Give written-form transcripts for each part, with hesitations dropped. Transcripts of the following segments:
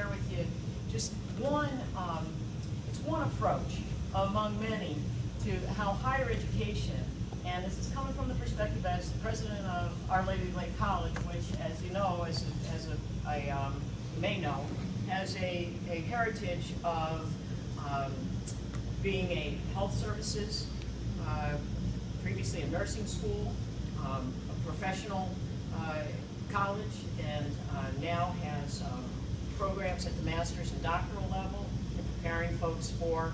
share with you just it's one approach among many to how higher education, and this is coming from the perspective as the president of Our Lady of Lake College, which, as you know, you may know, has a heritage of being a health services, previously a nursing school, a professional college, and now has programs at the master's and doctoral level, and preparing folks for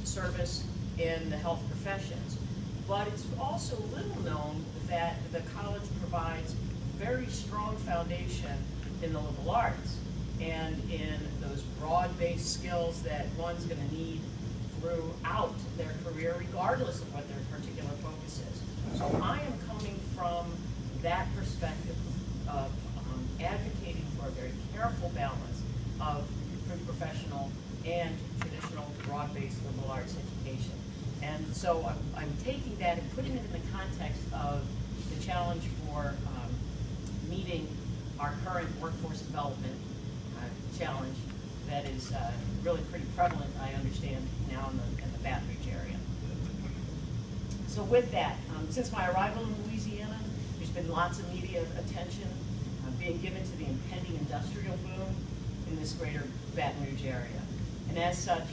service in the health professions. But it's also little known that the college provides very strong foundation in the liberal arts and in those broad-based skills that one's going to need throughout their career, regardless of what their particular focus is. So I am coming from that perspective of advocating for a very careful balance of pre-professional and traditional broad-based liberal arts education. And so I'm taking that and putting it in the context of the challenge for meeting our current workforce development challenge that is really pretty prevalent, I understand, now in the Baton Rouge area. So with that, since my arrival in Louisiana, there's been lots of media attention being given to the impending industrial boom in this greater Baton Rouge area. And as such,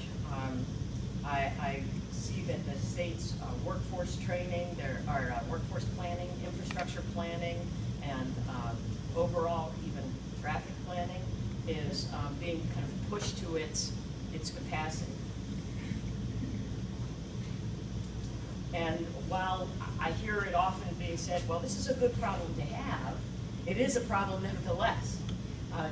I see that the state's workforce training, there are workforce planning, infrastructure planning, and overall even traffic planning is being kind of pushed to its capacity. And while I hear it often being said, well, this is a good problem to have, it is a problem nevertheless.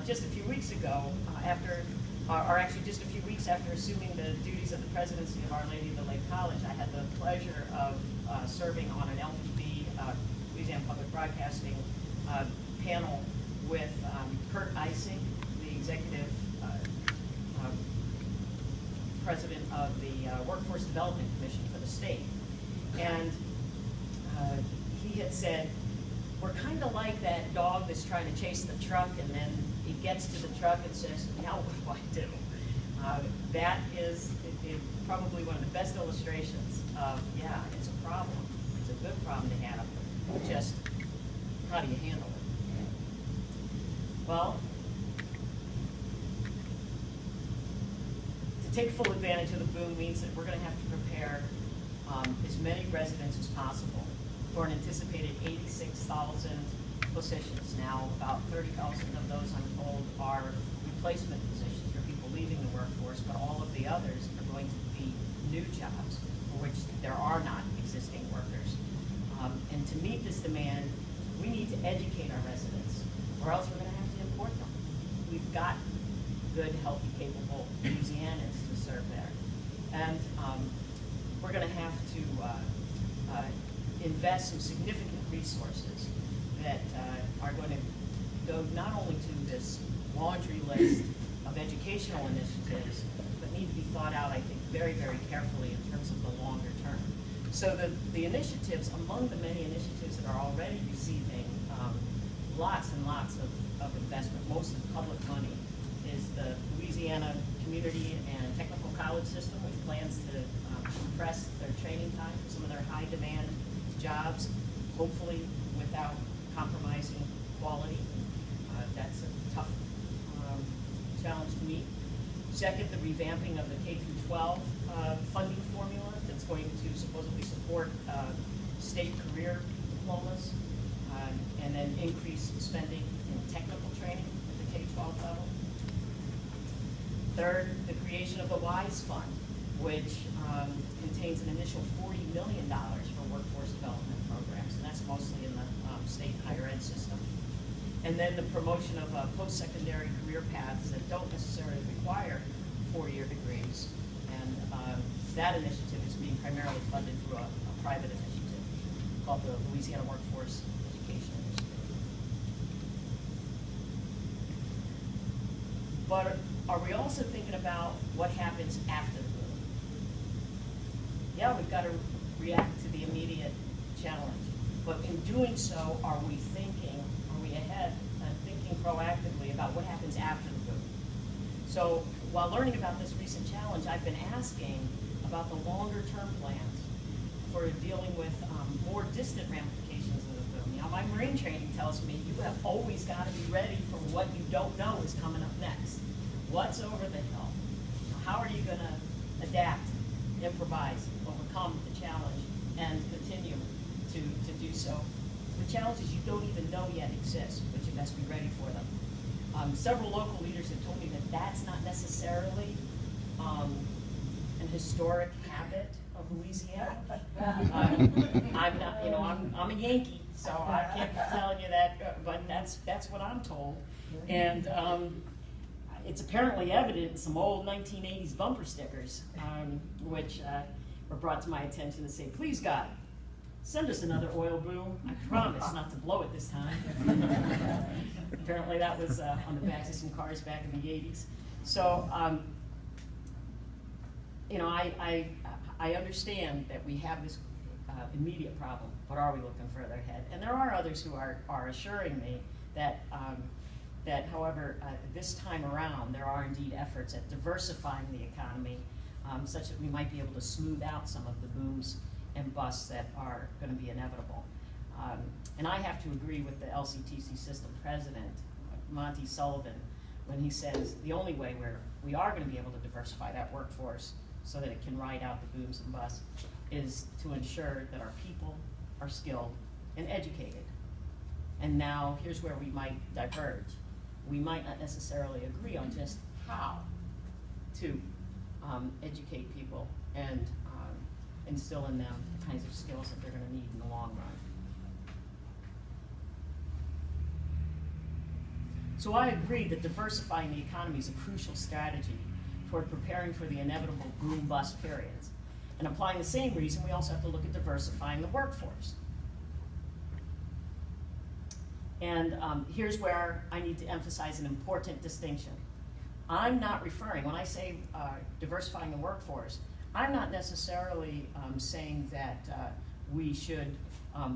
Just a few weeks ago, actually just a few weeks after assuming the duties of the presidency of Our Lady of the Lake College, I had the pleasure of serving on an LPB, Louisiana Public Broadcasting panel with Kurt Ising, the executive president of the Workforce Development Commission for the state. And he had said, we're kind of like that dog that's trying to chase the truck, and then he gets to the truck and says, now what do I do? That is probably one of the best illustrations of, yeah, it's a problem. It's a good problem to have. Just how do you handle it? Well, to take full advantage of the boom means that we're going to have to prepare as many residents as possible for an anticipated 86,000 positions. Now, about 30,000 of those, I'm told, are replacement positions for people leaving the workforce, but all of the others are going to be new jobs for which there are not existing workers. And to meet this demand, we need to educate our residents, or else we're going to have to import them. We've got good, healthy, capable Louisianans to serve there. And we're going to have to invest some significant resources that are going to go not only to this laundry list of educational initiatives, but need to be thought out, I think, very, very carefully in terms of the longer term. So the initiatives, among the many initiatives that are already receiving lots and lots of investment, most of the public money, is the Louisiana Community and Technical College System, which plans to compress their training time for some of their high demand jobs, hopefully without compromising quality. That's a tough challenge to meet. Second, the revamping of the K-12 funding formula that's going to supposedly support state career diplomas, and then increase spending in technical training at the K-12 level. Third, the creation of the WISE Fund, which contains an initial $40 million for workforce development programs, and that's mostly in the state higher ed system. And then the promotion of post-secondary career paths that don't necessarily require four-year degrees. And that initiative is being primarily funded through a private initiative called the Louisiana Workforce Education Initiative. But are we also thinking about what happens after the boom? Yeah, we've got to react to the immediate challenge. But in doing so, are we ahead and thinking proactively about what happens after the boom? So while learning about this recent challenge, I've been asking about the longer term plans for dealing with more distant ramifications of the boom. You know, my Marine training tells me you have always got to be ready for what you don't know is coming up next. What's over the hill? How are you going to adapt, improvise, overcome the challenge, and continue to do so? The challenges you don't even know yet exist, but you best be ready for them. Several local leaders have told me that that's not necessarily an historic habit of Louisiana. I'm not, you know, I'm a Yankee, so I can't be telling you that, but that's what I'm told. And it's apparently evident in some old 1980s bumper stickers, which were brought to my attention to say, please God, send us another oil boom. I promise not to blow it this time. Apparently that was on the backs of some cars back in the 80s. So, you know, I understand that we have this immediate problem, but are we looking further ahead? And there are others who are assuring me that, however, this time around, there are indeed efforts at diversifying the economy such that we might be able to smooth out some of the booms and busts that are going to be inevitable. And I have to agree with the LCTC system president, Monty Sullivan, when he says the only way we are going to be able to diversify that workforce so that it can ride out the booms and busts is to ensure that our people are skilled and educated. And now here's where we might diverge. We might not necessarily agree on just how to educate people and instill in them the kinds of skills that they're going to need in the long run. So I agree that diversifying the economy is a crucial strategy toward preparing for the inevitable boom-bust periods. And applying the same reason, we also have to look at diversifying the workforce. And here's where I need to emphasize an important distinction. I'm not referring, when I say diversifying the workforce, I'm not necessarily saying that we should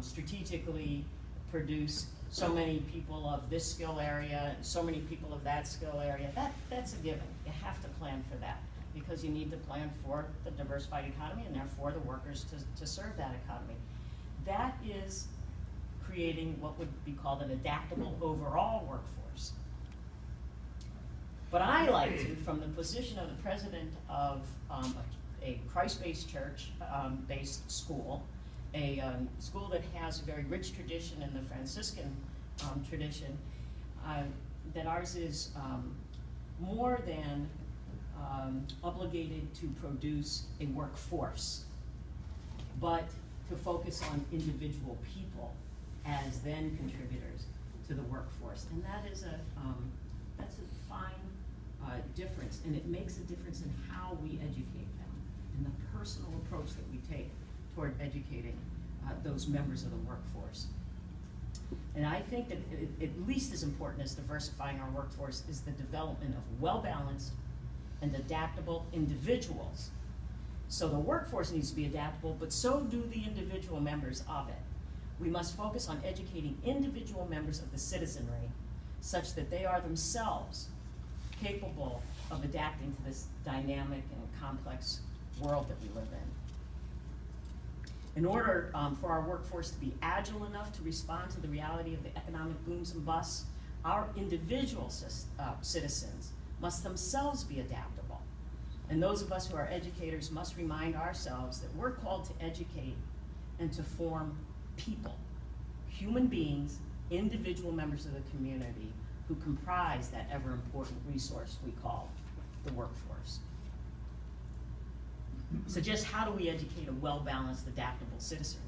strategically produce so many people of this skill area and so many people of that skill area. That's a given. You have to plan for that because you need to plan for the diversified economy and therefore the workers to serve that economy. That is creating what would be called an adaptable overall workforce. But I like to, from the position of the president of a Christ-based church-based school, a school that has a very rich tradition in the Franciscan tradition, that ours is more than obligated to produce a workforce, but to focus on individual people as then contributors to the workforce. And that is that's a fine difference, and it makes a difference in how we educate them and the personal approach that we take toward educating those members of the workforce. And I think that at least as important as diversifying our workforce is the development of well-balanced and adaptable individuals. So the workforce needs to be adaptable, but so do the individual members of it. We must focus on educating individual members of the citizenry such that they are themselves capable of adapting to this dynamic and complex world that we live in. In order for our workforce to be agile enough to respond to the reality of the economic booms and busts, our individual citizens must themselves be adaptable. And those of us who are educators must remind ourselves that we're called to educate and to form people, human beings, individual members of the community who comprise that ever-important resource we call the workforce. So just how do we educate a well-balanced, adaptable citizenry?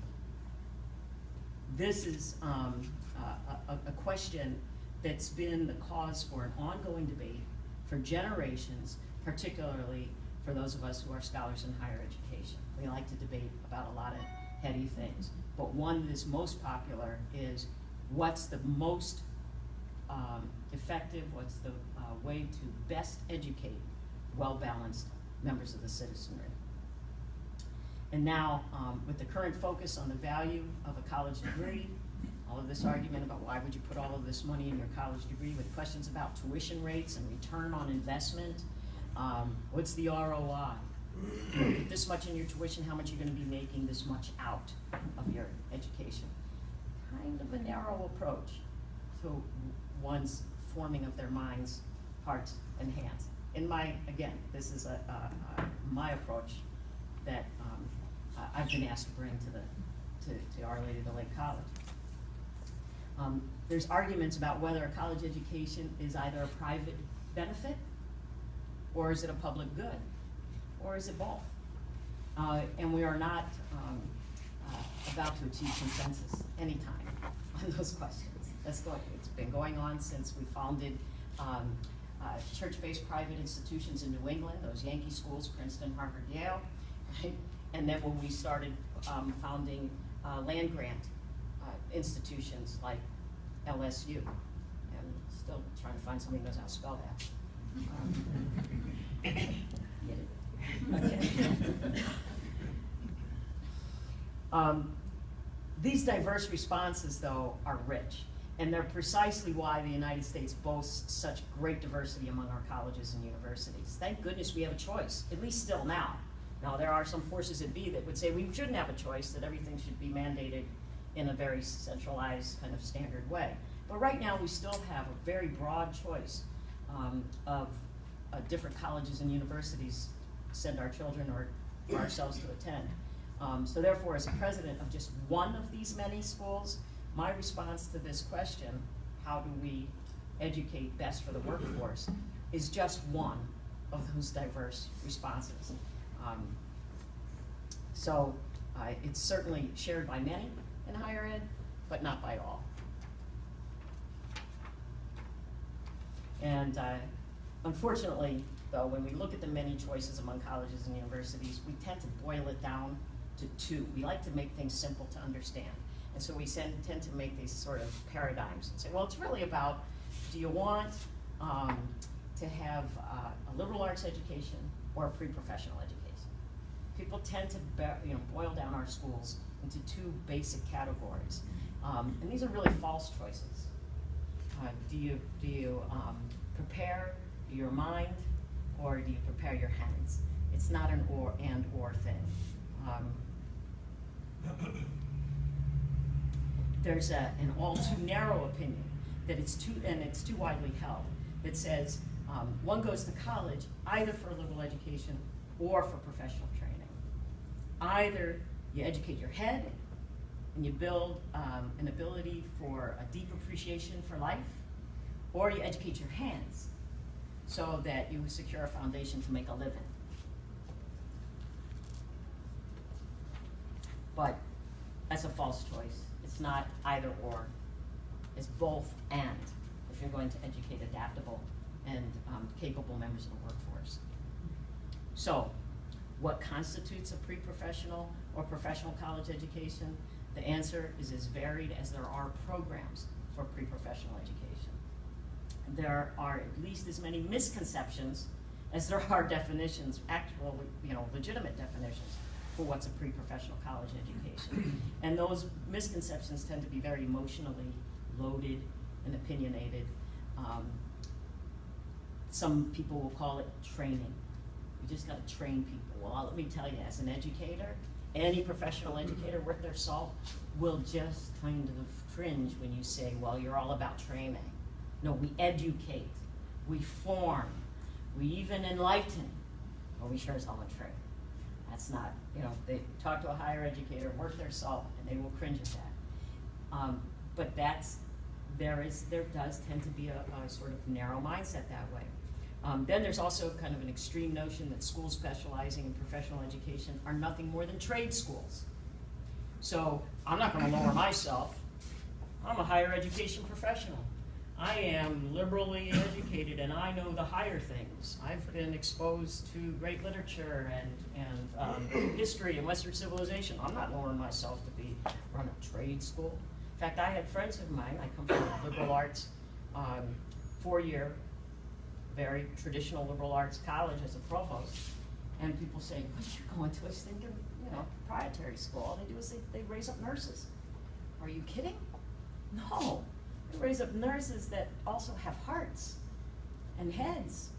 This is a question that's been the cause for an ongoing debate for generations, particularly for those of us who are scholars in higher education. We like to debate about a lot of heady things, but one that is most popular is what's the most effective, what's the way to best educate well-balanced members of the citizenry. And now, with the current focus on the value of a college degree all of this argument about why would you put all of this money in your college degree, with questions about tuition rates and return on investment. What's the ROI? You put this much in your tuition, how much you're going to be making this much out of your education. Kind of a narrow approach to one's forming of their minds, hearts, and hands. In my, again, this is my approach that I've been asked to bring to Our Lady of the Lake College. There's arguments about whether a college education is either a private benefit, or is it a public good, or is it both? And we are not about to achieve consensus anytime on those questions. It's been going on since we founded church-based private institutions in New England, those Yankee schools, Princeton, Harvard, Yale, right? And then when we started founding land-grant institutions like LSU, and still trying to find somebody who knows how to spell that. Get it? Okay. These diverse responses, though, are rich, and they're precisely why the United States boasts such great diversity among our colleges and universities. Thank goodness we have a choice, at least still now. Now, there are some forces at B that would say we shouldn't have a choice, that everything should be mandated in a very centralized kind of standard way. But right now, we still have a very broad choice of different colleges and universities to send our children or ourselves to attend. So therefore, as a president of just one of these many schools, my response to this question, how do we educate best for the workforce, is just one of those diverse responses. It's certainly shared by many in higher ed, but not by all. And unfortunately, though, when we look at the many choices among colleges and universities, we tend to boil it down to two. We like to make things simple to understand. And so we tend to make these sort of paradigms and say, well, it's really about, do you want to have a liberal arts education or a pre-professional education? People tend to boil down our schools into two basic categories. And these are really false choices. Do you prepare your mind, or do you prepare your hands? It's not an or and or thing. There's an all too narrow opinion that it's too widely held, that says one goes to college either for a liberal education or for professional training. Either you educate your head and you build an ability for a deep appreciation for life, or you educate your hands so that you secure a foundation to make a living. But that's a false choice. It's not either or. It's both and, if you're going to educate adaptable and capable members of the workforce. So, what constitutes a pre-professional or professional college education? The answer is as varied as there are programs for pre-professional education. There are at least as many misconceptions as there are definitions, actual, legitimate definitions for what's a pre-professional college education. And those misconceptions tend to be very emotionally loaded and opinionated. Some people will call it training. You just got to train people. Well, let me tell you, as an educator, any professional educator worth their salt will just kind of cringe when you say, well, you're all about training. No, we educate, we form, we even enlighten. Well, we sure as hell don't train. That's not, they talk to a higher educator, worth their salt, and they will cringe at that. But there does tend to be a sort of narrow mindset that way. Then there's also kind of an extreme notion that schools specializing in professional education are nothing more than trade schools. So I'm not going to lower myself. I'm a higher education professional. I am liberally educated and I know the higher things. I've been exposed to great literature and history and Western civilization. I'm not lowering myself to run a trade school. In fact, I had friends of mine, I come from a liberal arts, 4-year, very traditional liberal arts college as a provost, and people say, what, you're going to a stinking, proprietary school. All they do is they raise up nurses. Are you kidding? No, we raise up nurses that also have hearts and heads.